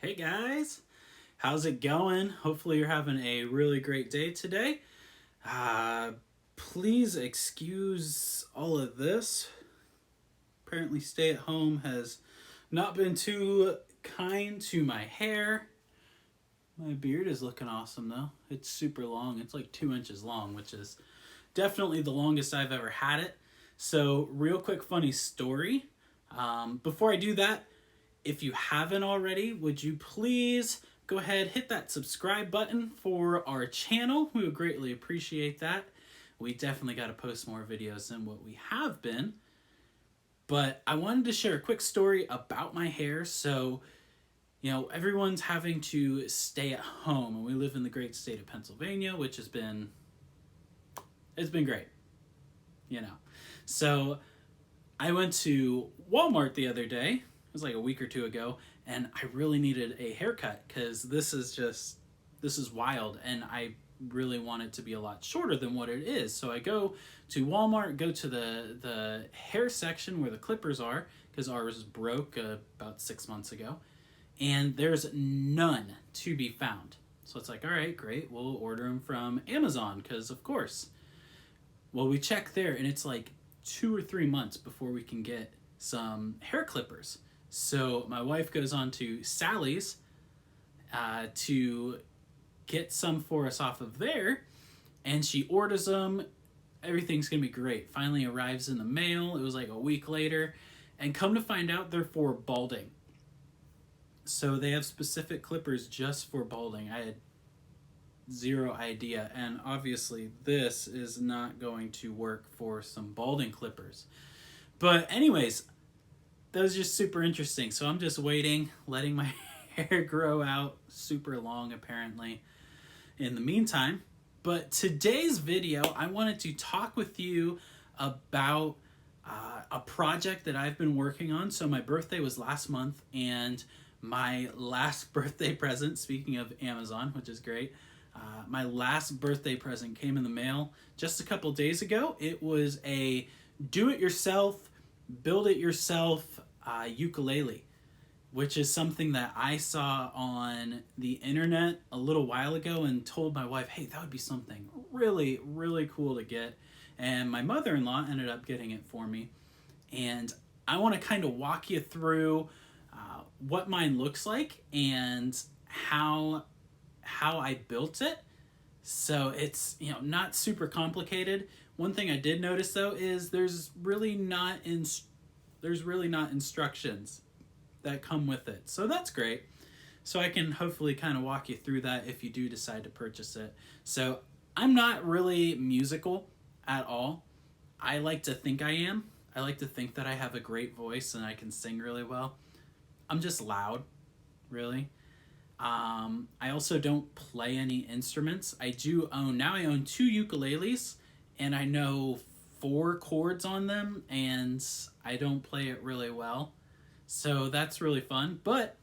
Hey guys, how's it going? Hopefully, you're having a really great day today. Uh, Please excuse all of this. Apparently, stay at home has not been too kind to my hair. My beard is looking awesome though. It's super long, it's like 2 inches long, which is definitely the longest I've ever had it. So, real quick, funny story. Before I do that, if you haven't already, would you please go ahead, hit that subscribe button for our channel? We would greatly appreciate that. We definitely got to post more videos than what we have been. But I wanted to share a quick story about my hair. So, everyone's having to stay at home, and we live in the great state of Pennsylvania, which it's been great, you know. So, I went to Walmart the other day. It was like a week or two ago, and I really needed a haircut because this is wild, and I really want it to be a lot shorter than what it is. So I go to Walmart, go to the hair section where the clippers are because ours broke about 6 months ago, and there's none to be found. So it's like, all right, great, we'll order them from Amazon because of course. Well, we check there, and it's like 2 or 3 months before we can get some hair clippers. So my wife goes on to Sally's to get some for us off of there, and she orders them. Everything's gonna be great. Finally arrives in the mail. It was like a week later, and come to find out they're for balding. So they have specific clippers just for balding. I had zero idea, and obviously this is not going to work for some balding clippers. But anyways, that was just super interesting. So I'm just waiting, letting my hair grow out super long apparently in the meantime. But today's video, I wanted to talk with you about a project that I've been working on. So my birthday was last month, and my last birthday present, speaking of Amazon, which is great, my last birthday present came in the mail just a couple days ago. It was a do-it-yourself, build-it-yourself ukulele, which is something that I saw on the internet a little while ago and told my wife, hey, that would be something really, really cool to get. And my mother-in-law ended up getting it for me. And I want to kind of walk you through what mine looks like and how I built it. So it's not super complicated. One thing I did notice though is there's really not instructions that come with it. So that's great. So I can hopefully kind of walk you through that if you do decide to purchase it. So I'm not really musical at all. I like to think I am. I like to think that I have a great voice and I can sing really well. I'm just loud, really. I also don't play any instruments. I own 2 ukuleles, and I know 4 chords on them, and I don't play it really well. So that's really fun, but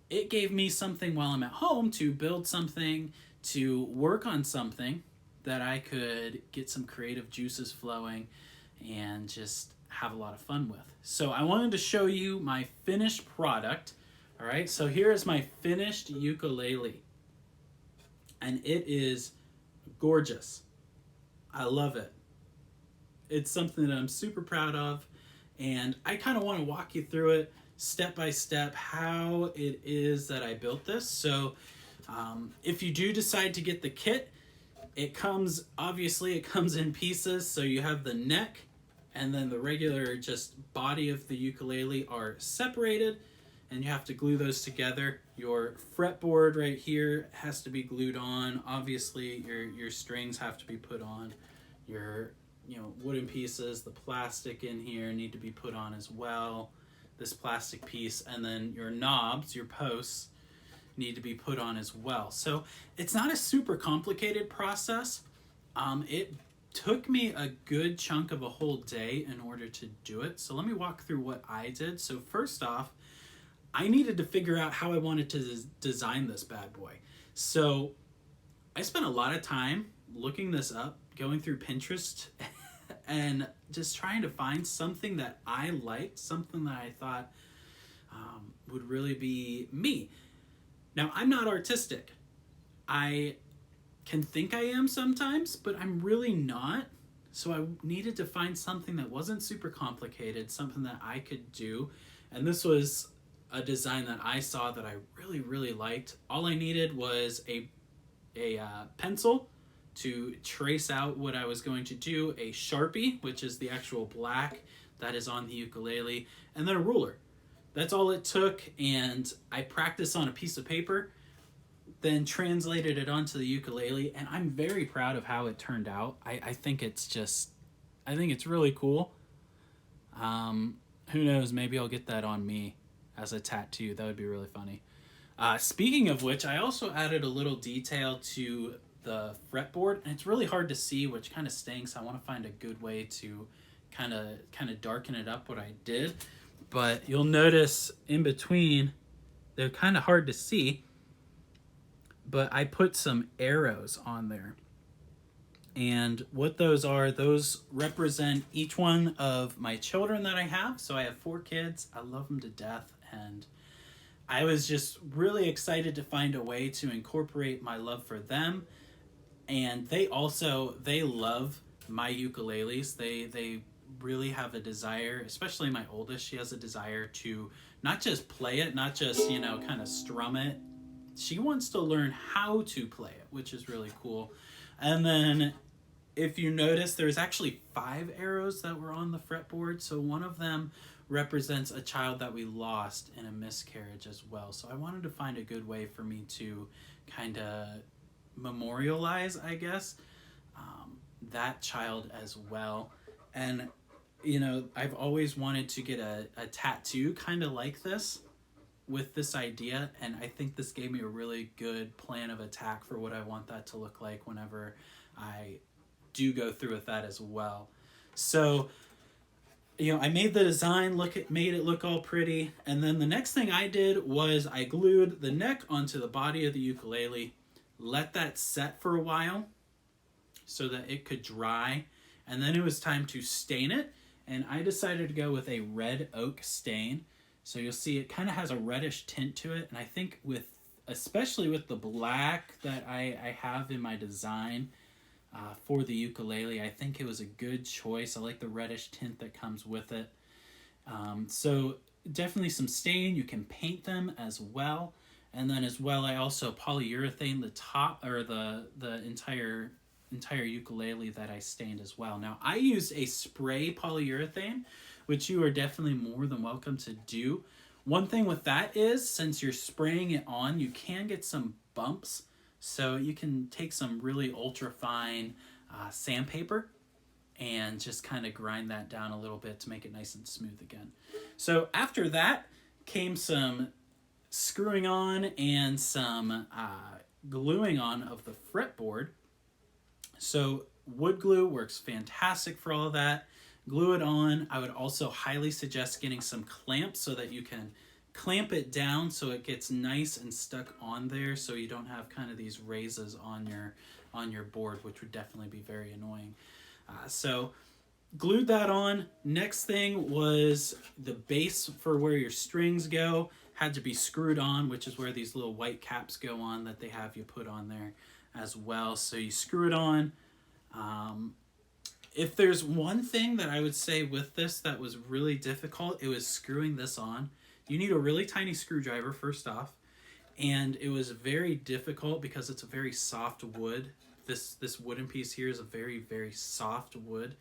it gave me something while I'm at home to build something, to work on something that I could get some creative juices flowing and just have a lot of fun with. So I wanted to show you my finished product. All right, so here is my finished ukulele, and it is gorgeous. I love it. It's something that I'm super proud of, and I kind of want to walk you through it step by step how it is that I built this. So if you do decide to get the kit, it comes in pieces. So you have the neck and then the regular just body of the ukulele are separated, and you have to glue those together. Your fretboard right here has to be glued on. Obviously your strings have to be put on. Your wooden pieces, the plastic in here need to be put on as well. This plastic piece, and then your knobs, your posts, need to be put on as well. So it's not a super complicated process. It took me a good chunk of a whole day in order to do it. So let me walk through what I did. So first off, I needed to figure out how I wanted to design this bad boy. So I spent a lot of time looking this up, going through Pinterest, and just trying to find something that I liked, something that I thought would really be me. Now, I'm not artistic. I can think I am sometimes, but I'm really not. So I needed to find something that wasn't super complicated, something that I could do. And this was a design that I saw that I really, really liked. All I needed was a pencil to trace out what I was going to do, a Sharpie, which is the actual black that is on the ukulele, and then a ruler. That's all it took, and I practiced on a piece of paper, then translated it onto the ukulele, and I'm very proud of how it turned out. I think it's just, I think it's really cool. Who knows, maybe I'll get that on me as a tattoo. That would be really funny. Speaking of which, I also added a little detail to the fretboard, and it's really hard to see, which kind of stinks. I want to find a good way to kind of darken it up what I did. But you'll notice in between, they're kind of hard to see, but I put some arrows on there. And what those are, those represent each one of my children that I have. So I have 4 kids. I love them to death, and I was just really excited to find a way to incorporate my love for them. And they love my ukuleles. They really have a desire, especially my oldest. She has a desire to not just play it, not just, kind of strum it. She wants to learn how to play it, which is really cool. And then if you notice, there's actually 5 arrows that were on the fretboard. So one of them represents a child that we lost in a miscarriage as well. So I wanted to find a good way for me to kind of memorialize, I guess, that child as well. And, I've always wanted to get a tattoo kind of like this with this idea. And I think this gave me a really good plan of attack for what I want that to look like whenever I do go through with that as well. So, I made the design, made it look all pretty, and then the next thing I did was I glued the neck onto the body of the ukulele, let that set for a while so that it could dry, and then it was time to stain it, and I decided to go with a red oak stain. So you'll see it kind of has a reddish tint to it, and I think especially with the black that I have in my design, for the ukulele, I think it was a good choice. I like the reddish tint that comes with it. So definitely some stain. You can paint them as well. And then as well, I also polyurethane the top, or the entire ukulele that I stained as well. Now, I used a spray polyurethane, which you are definitely more than welcome to do. One thing with that is, since you're spraying it on, you can get some bumps. So you can take some really ultra fine sandpaper and just kind of grind that down a little bit to make it nice and smooth again. So after that came some screwing on and some gluing on of the fretboard. So wood glue works fantastic for all of that. Glue it on. I would also highly suggest getting some clamps so that you can clamp it down so it gets nice and stuck on there, so you don't have kind of these raises on your board, which would definitely be very annoying. So glued that on. Next thing was the base for where your strings go had to be screwed on, which is where these little white caps go on that they have you put on there as well. So you screw it on. If there's one thing that I would say with this that was really difficult, it was screwing this on. You need a really tiny screwdriver first off, and it was very difficult because it's a very soft wood. This wooden piece here is a very, very soft wood,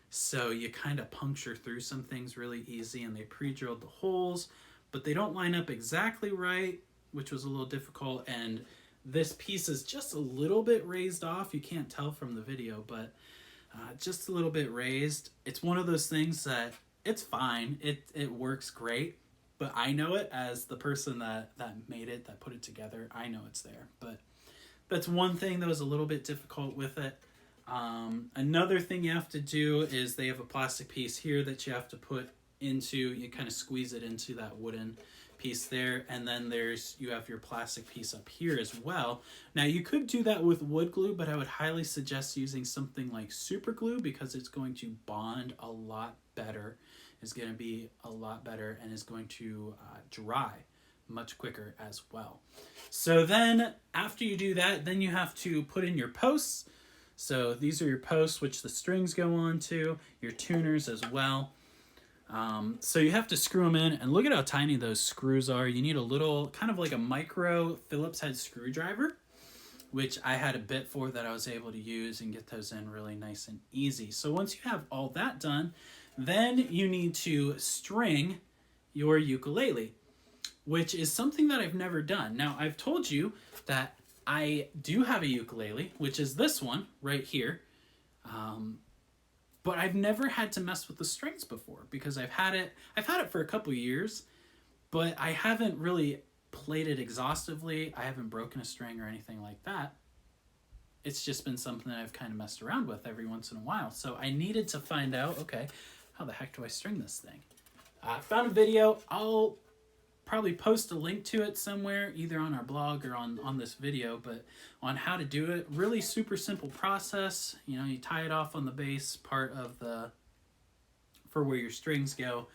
so you kind of puncture through some things really easy, and they pre-drilled the holes, but they don't line up exactly right, which was a little difficult, and this piece is just a little bit raised off. You can't tell from the video, but just a little bit raised. It's one of those things that it's fine. It works great. But I know it as the person that made it, that put it together. I know it's there. But that's one thing that was a little bit difficult with it. Another thing you have to do is they have a plastic piece here that you have to put into, you kind of squeeze it into that wooden piece there. And then you have your plastic piece up here as well. Now you could do that with wood glue, but I would highly suggest using something like super glue because it's going to bond a lot better. Is going to be a lot better and is going to dry much quicker as well. So then after you do that, then you have to put in your posts. So these are your posts, which the strings go on to, your tuners as well. So you have to screw them in, and look at how tiny those screws are. You need a little, kind of like a micro Phillips head screwdriver, which I had a bit for that I was able to use and get those in really nice and easy. So once you have all that done, then you need to string your ukulele, which is something that I've never done. Now, I've told you that I do have a ukulele, which is this one right here. But I've never had to mess with the strings before because I've had it for a couple years, but I haven't really played it exhaustively. I haven't broken a string or anything like that. It's just been something that I've kind of messed around with every once in a while. So I needed to find out, okay, how the heck do I string this thing? I found a video. I'll probably post a link to it somewhere, either on our blog or on this video, but on how to do it. Really super simple process. You know, you tie it off on the base part of for where your strings go.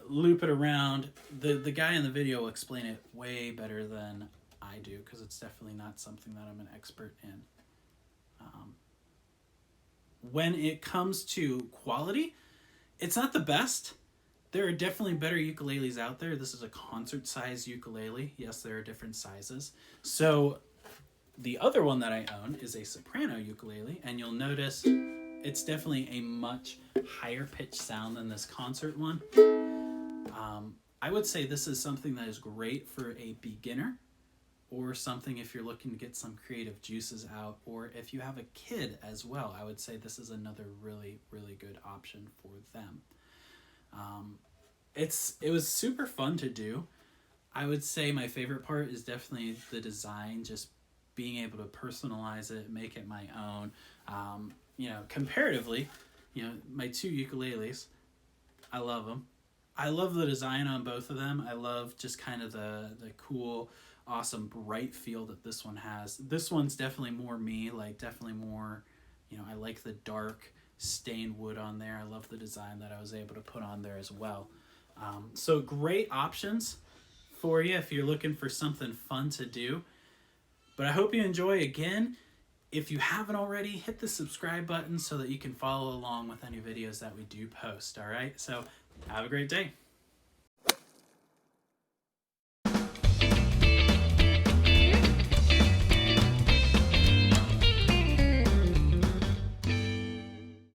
Loop it around. The guy in the video will explain it way better than I do, because it's definitely not something that I'm an expert in. When it comes to quality, it's not the best. There are definitely better ukuleles out there. This is a concert size ukulele. Yes, there are different sizes. So the other one that I own is a soprano ukulele, and you'll notice it's definitely a much higher pitched sound than this concert one. I would say this is something that is great for a beginner, or something if you're looking to get some creative juices out, or if you have a kid as well. I would say this is another really, really good option for them. It was super fun to do. I would say my favorite part is definitely the design, just being able to personalize it, make it my own. Comparatively, my two ukuleles, I love them. I love the design on both of them. I love just kind of the cool, awesome, bright feel that this one has. This one's definitely more me, like definitely more, I like the dark stained wood on there. I love the design that I was able to put on there as well. So great options for you if you're looking for something fun to do. But I hope you enjoy. Again, if you haven't already, hit the subscribe button so that you can follow along with any videos that we do post. All right, so have a great day.